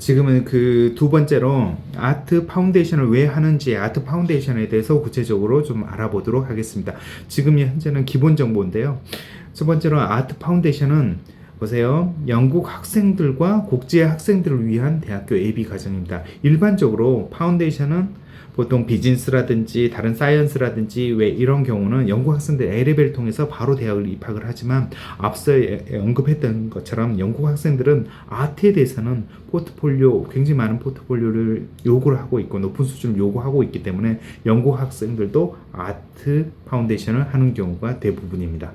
지금은 그 두 번째로 아트 파운데이션을 왜 하는지 아트 파운데이션에 대해서 구체적으로 좀 알아보도록 하겠습니다. 지금 현재는 기본 정보인데요. 첫 번째로 아트 파운데이션은 보세요. 영국 학생들과 국제 학생들을 위한 대학교 예비 과정입니다. 일반적으로 파운데이션은 보통 비즈니스라든지 다른 사이언스라든지 왜 이런 경우는 영국 학생들 A레벨을 통해서 바로 대학을 입학을 하지만 앞서 언급했던 것처럼 영국 학생들은 아트에 대해서는 포트폴리오, 굉장히 많은 포트폴리오를 요구를 하고 있고 높은 수준을 요구하고 있기 때문에 영국 학생들도 아트 파운데이션을 하는 경우가 대부분입니다.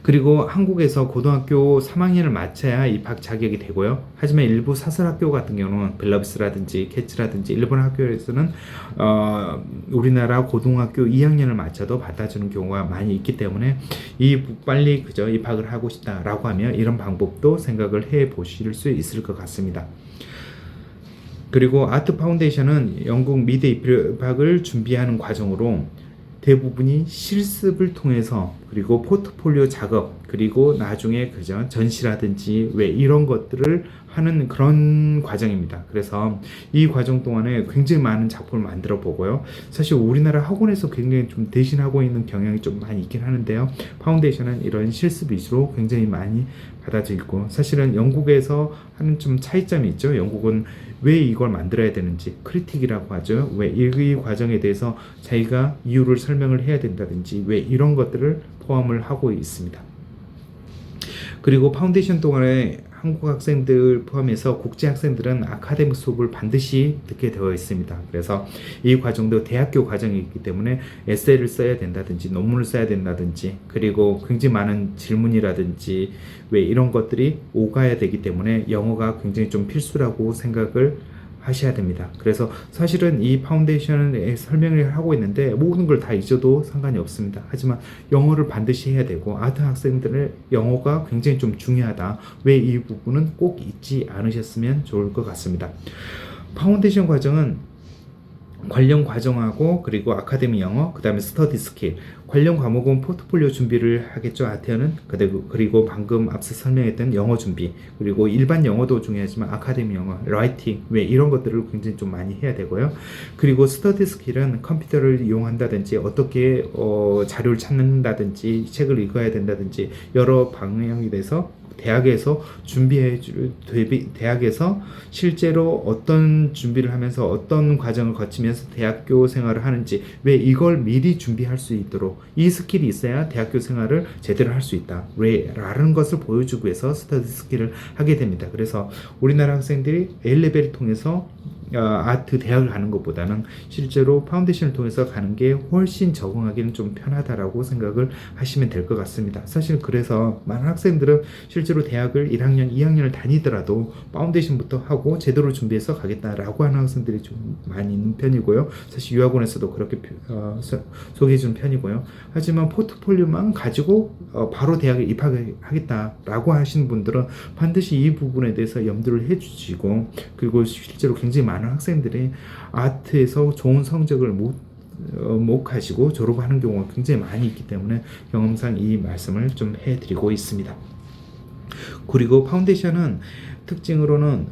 그리고 한국에서 고등학교 3학년을 마쳐야 입학 자격이 되고요. 하지만 일부 사설학교 같은 경우는 벨러비스라든지 캐치라든지 일본 학교에서는 우리나라 고등학교 2학년을 마쳐도 받아주는 경우가 많이 있기 때문에 빨리 그저 입학을 하고 싶다라고 하면 이런 방법도 생각을 해 보실 수 있을 것 같습니다. 그리고 아트 파운데이션은 영국 미대 입학을 준비하는 과정으로 대부분이 실습을 통해서 그리고 포트폴리오 작업 그리고 나중에 그저 전시라든지 왜 이런 것들을 하는 그런 과정입니다. 그래서 이 과정 동안에 굉장히 많은 작품을 만들어 보고요. 사실 우리나라 학원에서 굉장히 좀 대신하고 있는 경향이 좀 많이 있긴 하는데요. 파운데이션은 이런 실습 위주로 굉장히 많이 받아들이고 사실은 영국에서 하는 좀 차이점이 있죠. 영국은 왜 이걸 만들어야 되는지 크리틱이라고 하죠. 왜 이 과정에 대해서 자기가 이유를 설명을 해야 된다든지 왜 이런 것들을 포함을 하고 있습니다. 그리고 파운데이션 동안에 한국 학생들 포함해서 국제 학생들은 아카데믹 수업을 반드시 듣게 되어 있습니다. 그래서 이 과정도 대학교 과정이기 때문에 에세이를 써야 된다든지 논문을 써야 된다든지 그리고 굉장히 많은 질문이라든지 왜 이런 것들이 오가야 되기 때문에 영어가 굉장히 좀 필수라고 생각을 하셔야 됩니다. 그래서 사실은 이 파운데이션에 설명을 하고 있는데 모든 걸 다 잊어도 상관이 없습니다. 하지만 영어를 반드시 해야 되고 아트 학생들의 영어가 굉장히 좀 중요하다. 왜 이 부분은 꼭 잊지 않으셨으면 좋을 것 같습니다. 파운데이션 과정은 관련 과정하고 그리고 아카데미 영어 그 다음에 스터디 스킬 관련 과목은 포트폴리오 준비를 하겠죠. 아트는 그리고 방금 앞서 설명했던 영어 준비 그리고 일반 영어도 중요하지만 아카데미 영어 라이팅 왜 이런 것들을 굉장히 좀 많이 해야 되고요. 그리고 스터디 스킬은 컴퓨터를 이용한다든지 어떻게 자료를 찾는다든지 책을 읽어야 된다든지 여러 방향에 대해서 대학에서 대학에서 실제로 어떤 준비를 하면서 어떤 과정을 거치면서 대학교 생활을 하는지 왜 이걸 미리 준비할 수 있도록 이 스킬이 있어야 대학교 생활을 제대로 할 수 있다. 왜? 라는 것을 보여주기 위해서 스터디 스킬을 하게 됩니다. 그래서 우리나라 학생들이 A레벨을 통해서 아트 대학을 가는 것보다는 실제로 파운데이션을 통해서 가는 게 훨씬 적응하기는 좀 편하다라고 생각을 하시면 될 것 같습니다. 사실 그래서 많은 학생들은 실제로 대학을 1학년, 2학년을 다니더라도 파운데이션부터 하고 제대로 준비해서 가겠다라고 하는 학생들이 좀 많이 있는 편이고요. 사실 유학원에서도 그렇게 소개해 주는 편이고요. 하지만 포트폴리오만 가지고 바로 대학에 입학하겠다라고 하시는 분들은 반드시 이 부분에 대해서 염두를 해 주시고 그리고 실제로 굉장히 많은 학생들이 아트에서 좋은 성적을 못 가지고 졸업하는 경우가 굉장히 많이 있기 때문에 경험상 이 말씀을 좀 해드리고 있습니다. 그리고 파운데이션은 특징으로는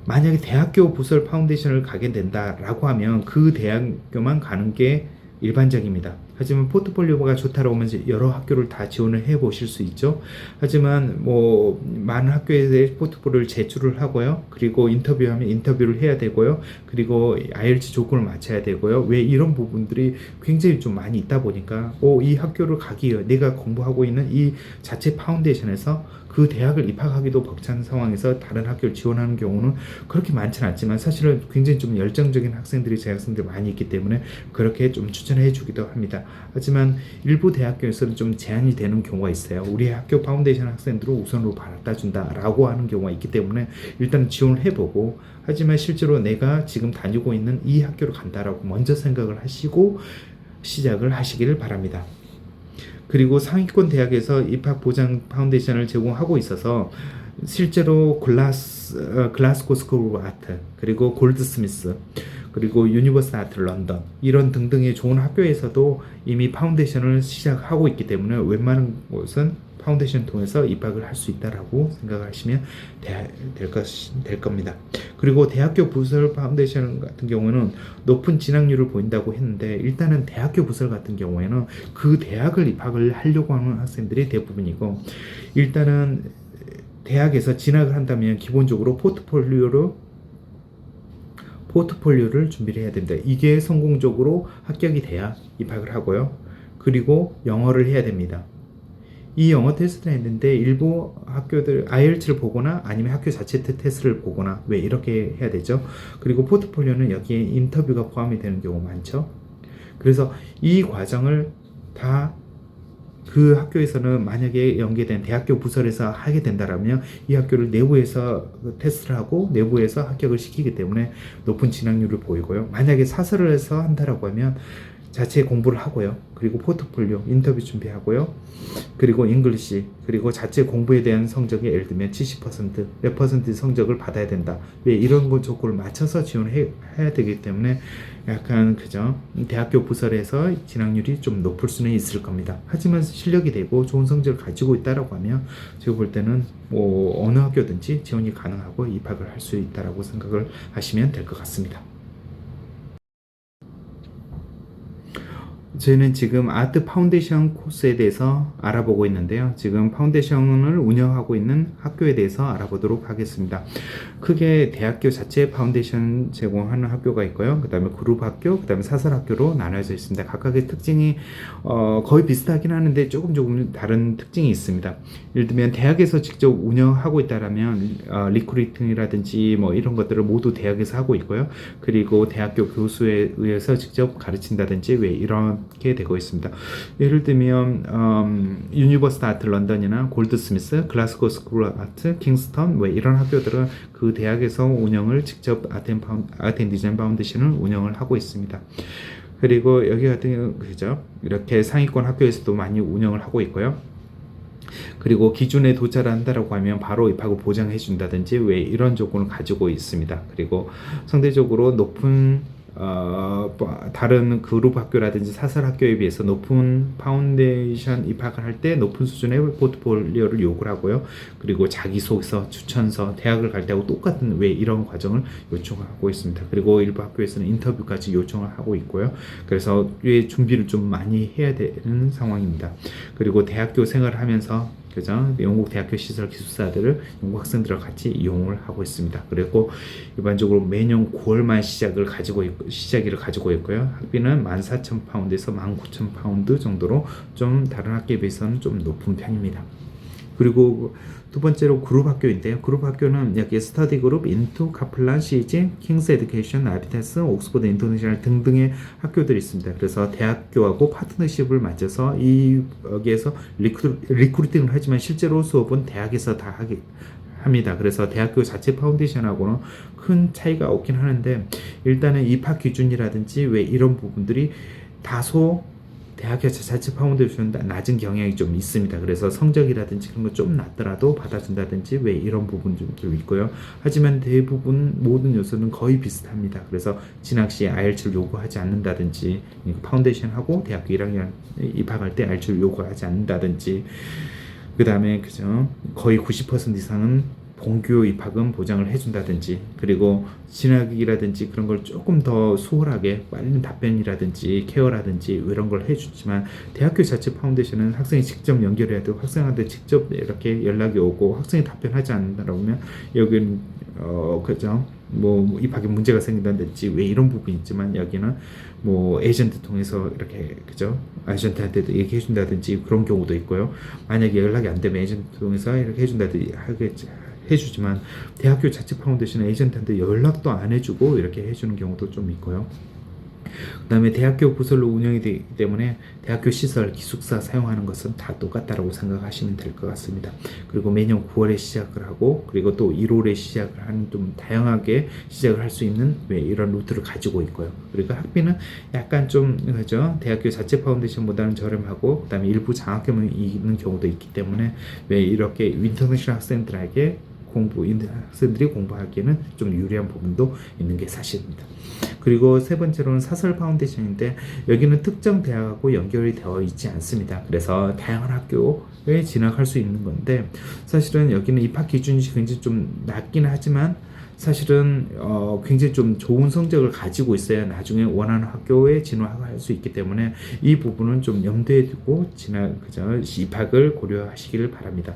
만약에 대학교 부설 파운데이션을 가게 된다라고 하면 그 대학교만 가는 게 일반적입니다. 하지만 포트폴리오가 좋다라고 하면 여러 학교를 다 지원을 해 보실 수 있죠. 하지만 많은 학교에 포트폴리오를 제출을 하고요. 그리고 인터뷰하면 인터뷰를 해야 되고요. 그리고 IELTS 조건을 맞춰야 되고요. 왜 이런 부분들이 굉장히 좀 많이 있다 보니까 이 학교를 가기 위해 내가 공부하고 있는 이 자체 파운데이션에서 그 대학을 입학하기도 벅찬 상황에서 다른 학교를 지원하는 경우는 그렇게 많지는 않지만 사실은 굉장히 좀 열정적인 학생들이 재학생들이 많이 있기 때문에 그렇게 좀 추천해 주기도 합니다. 하지만 일부 대학교에서는 좀 제한이 되는 경우가 있어요. 우리 학교 파운데이션 학생들을 우선으로 받아준다라고 하는 경우가 있기 때문에 일단 지원을 해보고 하지만 실제로 내가 지금 다니고 있는 이 학교를 간다라고 먼저 생각을 하시고 시작을 하시기를 바랍니다. 그리고 상위권 대학에서 입학 보장 파운데이션을 제공하고 있어서 실제로 글라스고 스쿨 오브 아트 그리고 골드스미스 그리고 유니버스 아트 런던 이런 등등의 좋은 학교에서도 이미 파운데이션을 시작하고 있기 때문에 웬만한 곳은 파운데이션 통해서 입학을 할 수 있다라고 생각하시면 될 겁니다. 그리고 대학교 부설 파운데이션 같은 경우는 높은 진학률을 보인다고 했는데, 일단은 대학교 부설 같은 경우에는 그 대학을 입학을 하려고 하는 학생들이 대부분이고, 일단은 대학에서 진학을 한다면 기본적으로 포트폴리오를 준비를 해야 됩니다. 이게 성공적으로 합격이 돼야 입학을 하고요. 그리고 영어를 해야 됩니다. 이 영어 테스트를 했는데 일부 학교들 IELTS를 보거나 아니면 학교 자체 테스트를 보거나 왜 이렇게 해야 되죠. 그리고 포트폴리오는 여기에 인터뷰가 포함이 되는 경우 많죠. 그래서 이 과정을 다 그 학교에서는 만약에 연계된 대학교 부설에서 하게 된다라면 이 학교를 내부에서 테스트를 하고 내부에서 합격을 시키기 때문에 높은 진학률을 보이고요. 만약에 사설을 해서 한다라고 하면 자체 공부를 하고요. 그리고 포트폴리오, 인터뷰 준비하고요. 그리고 잉글리시, 그리고 자체 공부에 대한 성적이 예를 들면 70%, 몇 퍼센트 성적을 받아야 된다. 왜 이런 것 조건을 맞춰서 지원을 해야 되기 때문에 약간 그죠? 대학교 부설에서 진학률이 좀 높을 수는 있을 겁니다. 하지만 실력이 되고 좋은 성적을 가지고 있다라고 하면 제가 볼 때는 뭐 어느 학교든지 지원이 가능하고 입학을 할 수 있다라고 생각을 하시면 될 것 같습니다. 저희는 지금 아트 파운데이션 코스에 대해서 알아보고 있는데요. 지금 파운데이션을 운영하고 있는 학교에 대해서 알아보도록 하겠습니다. 크게 대학교 자체 파운데이션 제공하는 학교가 있고요. 그 다음에 그룹 학교, 그 다음에 사설 학교로 나눠져 있습니다. 각각의 특징이 거의 비슷하긴 하는데 조금 다른 특징이 있습니다. 예를 들면 대학에서 직접 운영하고 있다라면 리크루팅이라든지 뭐 이런 것들을 모두 대학에서 하고 있고요. 그리고 대학교 교수에 의해서 직접 가르친다든지 왜 이렇게 되고 있습니다. 예를 들면 유니버시티 아트 런던이나 골드스미스, 글라스고 스쿨 아트, 킹스턴 왜 이런 학교들은 그 대학에서 운영을 직접 아트 앤 디자인 파운데이션을 운영을 하고 있습니다. 그리고 여기 같은 경우는 그죠? 이렇게 상위권 학교에서도 많이 운영을 하고 있고요. 그리고 기준에 도달한다라고 하면 바로 입학을 보장해 준다든지 왜 이런 조건을 가지고 있습니다. 그리고 상대적으로 높은 다른 그룹 학교라든지 사설 학교에 비해서 높은 파운데이션 입학을 할 때 높은 수준의 포트폴리오를 요구를 하고요. 그리고 자기소개서, 추천서, 대학을 갈 때하고 똑같은 왜 이런 과정을 요청하고 있습니다. 그리고 일부 학교에서는 인터뷰까지 요청을 하고 있고요. 그래서 꽤 준비를 좀 많이 해야 되는 상황입니다. 그리고 대학교 생활을 하면서 그죠? 영국 대학교 시설 기숙사들을 영국 학생들과 같이 이용을 하고 있습니다. 그리고 일반적으로 매년 9월만 시작일을 가지고 있고요. 학비는 14,000파운드에서 19,000파운드 정도로 좀 다른 학교에 비해서는 좀 높은 편입니다. 그리고 두 번째로 그룹 학교인데요. 그룹 학교는 여기 스터디 그룹, 인투, 카플란, 시지, 킹스 에듀케이션, 아비타스, 옥스퍼드 인터내셔널 등등의 학교들이 있습니다. 그래서 대학교하고 파트너십을 맺어서 여기에서 리크루팅을 하지만 실제로 수업은 대학에서 다 합니다. 그래서 대학교 자체 파운데이션하고는 큰 차이가 없긴 하는데 일단은 입학 기준이라든지 왜 이런 부분들이 다소 대학교 자체 파운데이션 낮은 경향이 좀 있습니다. 그래서 성적이라든지 그런 거 좀 낮더라도 받아준다든지 왜 이런 부분도 있고요. 하지만 대부분 모든 요소는 거의 비슷합니다. 그래서 진학 시 IELTS를 요구하지 않는다든지 파운데이션하고 대학교 1학년 입학할 때 IELTS를 요구하지 않는다든지 그 다음에 그죠 거의 90% 이상은 본교 입학은 보장을 해준다든지 그리고 진학이라든지 그런 걸 조금 더 수월하게 빠른 답변이라든지 케어라든지 이런 걸 해주지만 대학교 자체 파운데이션은 학생이 직접 연결해야 되고 학생한테 직접 이렇게 연락이 오고 학생이 답변하지 않는다고 하면 여기는 그죠 뭐 입학에 문제가 생긴다든지 왜 이런 부분이 있지만 여기는 뭐 에이전트 통해서 이렇게 그죠 에이전트한테도 얘기해 준다든지 그런 경우도 있고요. 만약에 연락이 안 되면 에이전트 통해서 이렇게 해준다든지 해주지만 대학교 자체 파운데이션 에이전트한테 연락도 안 해주고 이렇게 해주는 경우도 좀 있고요. 그 다음에 대학교 부설로 운영이 되기 때문에 대학교 시설, 기숙사 사용하는 것은 다 똑같다라고 생각하시면 될 것 같습니다. 그리고 매년 9월에 시작을 하고 그리고 또 1월에 시작을 하는 좀 다양하게 시작을 할 수 있는 이런 루트를 가지고 있고요. 그리고 학비는 약간 좀 그죠 대학교 자체 파운데이션보다는 저렴하고 그 다음에 일부 장학금이 있는 경우도 있기 때문에 왜 이렇게 인터내셔널 학생들에게 학생들이 공부하기에는 좀 유리한 부분도 있는 게 사실입니다. 그리고 세 번째로는 사설 파운데이션인데 여기는 특정 대학하고 연결이 되어 있지 않습니다. 그래서 다양한 학교에 진학할 수 있는 건데 사실은 여기는 입학 기준이 굉장히 좀 낮긴 하지만 사실은 굉장히 좀 좋은 성적을 가지고 있어야 나중에 원하는 학교에 진학할 수 있기 때문에 이 부분은 좀 염두에 두고 입학을 고려하시기를 바랍니다.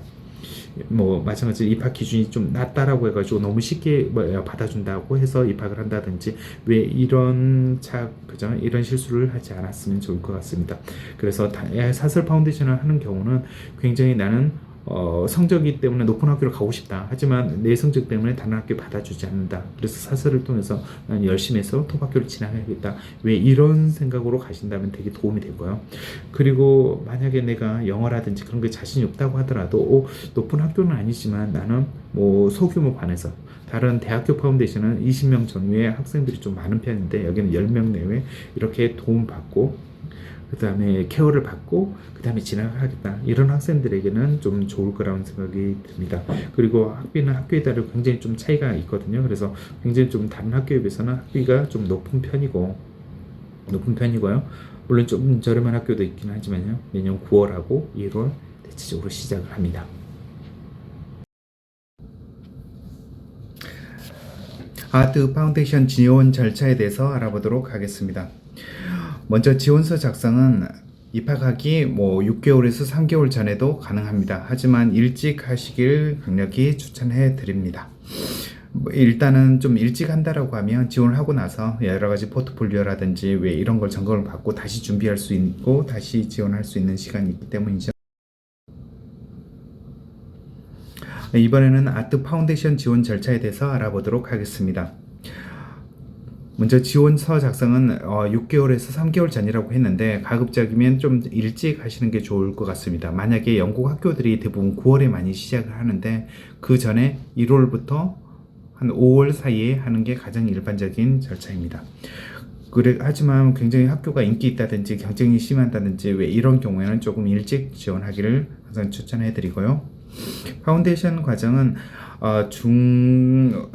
뭐 마찬가지로 입학 기준이 좀 낮다라고 해가지고 너무 쉽게 받아준다고 해서 입학을 한다든지 왜 이런 이런 실수를 하지 않았으면 좋을 것 같습니다. 그래서 사설 파운데이션을 하는 경우는 굉장히 나는 성적이 때문에 높은 학교를 가고 싶다. 하지만 내 성적 때문에 다른 학교 받아주지 않는다. 그래서 사설을 통해서 난 열심히 해서 톱 학교를 진학해야겠다. 왜 이런 생각으로 가신다면 되게 도움이 되고요. 그리고 만약에 내가 영어라든지 그런 게 자신이 없다고 하더라도 높은 학교는 아니지만 나는 뭐 소규모 반에서 다른 대학교 파운데이션은 20명 전후의 학생들이 좀 많은 편인데 여기는 10명 내외 이렇게 도움받고 그 다음에 케어를 받고 그 다음에 진학을 하겠다 이런 학생들에게는 좀 좋을 거라는 생각이 듭니다. 그리고 학비는 학교에 따라 굉장히 좀 차이가 있거든요. 그래서 굉장히 좀 다른 학교에 비해서는 학비가 좀 높은 편이고요. 물론 좀 저렴한 학교도 있긴 하지만요. 매년 9월하고 1월 대체적으로 시작을 합니다. 아트 파운데이션 지원 절차에 대해서 알아보도록 하겠습니다. 먼저 지원서 작성은 입학하기 6개월에서 3개월 전에도 가능합니다. 하지만 일찍 하시길 강력히 추천해 드립니다. 일단은 좀 일찍 한다라고 하면 지원을 하고 나서 여러 가지 포트폴리오라든지 왜 이런 걸 점검을 받고 다시 준비할 수 있고 다시 지원할 수 있는 시간이 있기 때문이죠. 이번에는 아트 파운데이션 지원 절차에 대해서 알아보도록 하겠습니다. 먼저 지원서 작성은 6개월에서 3개월 전이라고 했는데 가급적이면 좀 일찍 하시는 게 좋을 것 같습니다. 만약에 영국 학교들이 대부분 9월에 많이 시작을 하는데 그 전에 1월부터 한 5월 사이에 하는 게 가장 일반적인 절차입니다. 하지만 굉장히 학교가 인기 있다든지 경쟁이 심하다든지 왜 이런 경우에는 조금 일찍 지원하기를 항상 추천해 드리고요. 파운데이션 과정은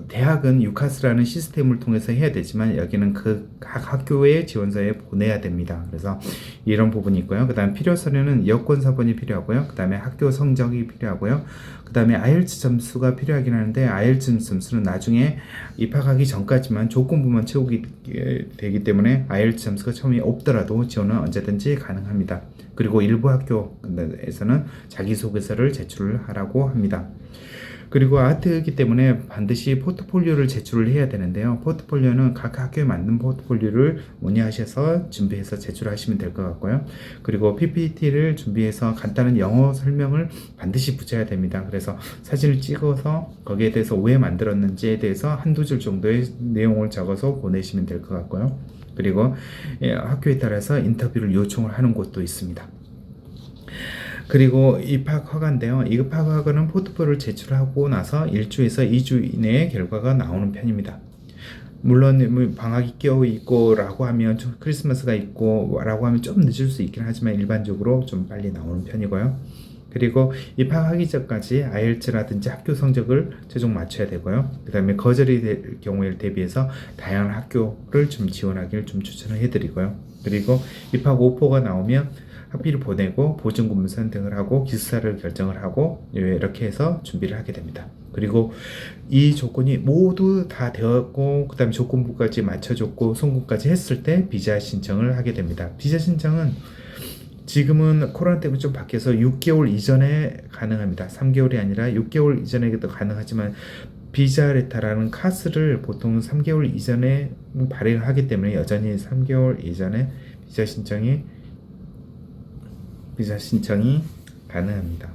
대학은 유카스라는 시스템을 통해서 해야 되지만 여기는 각 학교의 지원서에 보내야 됩니다. 그래서 이런 부분이 있고요. 그 다음 필요 서류는 여권 사본이 필요하고요. 그 다음에 학교 성적이 필요하고요. 그 다음에 IELTS 점수가 필요하긴 하는데 IELTS 점수는 나중에 입학하기 전까지만 조건부만 채우기 되기 때문에 IELTS 점수가 처음에 없더라도 지원은 언제든지 가능합니다. 그리고 일부 학교에서는 자기소개서를 제출을 하라고 합니다. 그리고 아트이기 때문에 반드시 포트폴리오를 제출을 해야 되는데요. 포트폴리오는 각 학교에 맞는 포트폴리오를 문의하셔서 준비해서 제출하시면 될 것 같고요. 그리고 PPT를 준비해서 간단한 영어 설명을 반드시 붙여야 됩니다. 그래서 사진을 찍어서 거기에 대해서 왜 만들었는지에 대해서 한두 줄 정도의 내용을 적어서 보내시면 될 것 같고요. 그리고 학교에 따라서 인터뷰를 요청을 하는 곳도 있습니다. 그리고 입학 허가인데요. 입학 허가는 포트폴리오를 제출하고 나서 1주에서 2주 이내에 결과가 나오는 편입니다. 물론 방학이 껴 있고 라고 하면 크리스마스가 있고 라고 하면 좀 늦을 수 있긴 하지만 일반적으로 좀 빨리 나오는 편이고요. 그리고 입학하기 전까지 IELTS라든지 학교 성적을 최종 맞춰야 되고요. 그 다음에 거절이 될 경우에 대비해서 다양한 학교를 좀 지원하기를 좀 추천을 해드리고요. 그리고 입학 오퍼가 나오면 학비를 보내고 보증금 선택을 하고 기숙사를 결정을 하고 이렇게 해서 준비를 하게 됩니다. 그리고 이 조건이 모두 다 되었고 그 다음에 조건부까지 맞춰줬고 송금까지 했을 때 비자 신청을 하게 됩니다. 비자 신청은 지금은 코로나 때문에 좀 바뀌어서 6개월 이전에 가능합니다. 3개월이 아니라 6개월 이전에도 가능하지만 비자 레타라는 카스를 보통 3개월 이전에 발행을 하기 때문에 여전히 3개월 이전에 비자 신청이 가능합니다.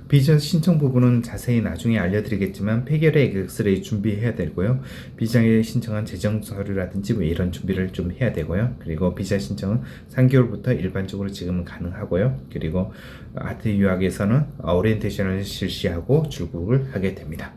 비자 신청 부분은 자세히 나중에 알려드리겠지만 폐결의 엑스레이 준비해야 되고요. 비자에 신청한 재정 서류라든지 이런 준비를 좀 해야 되고요. 그리고 비자 신청은 3개월부터 일반적으로 지금은 가능하고요. 그리고 아트 유학에서는 오리엔테이션을 실시하고 출국을 하게 됩니다.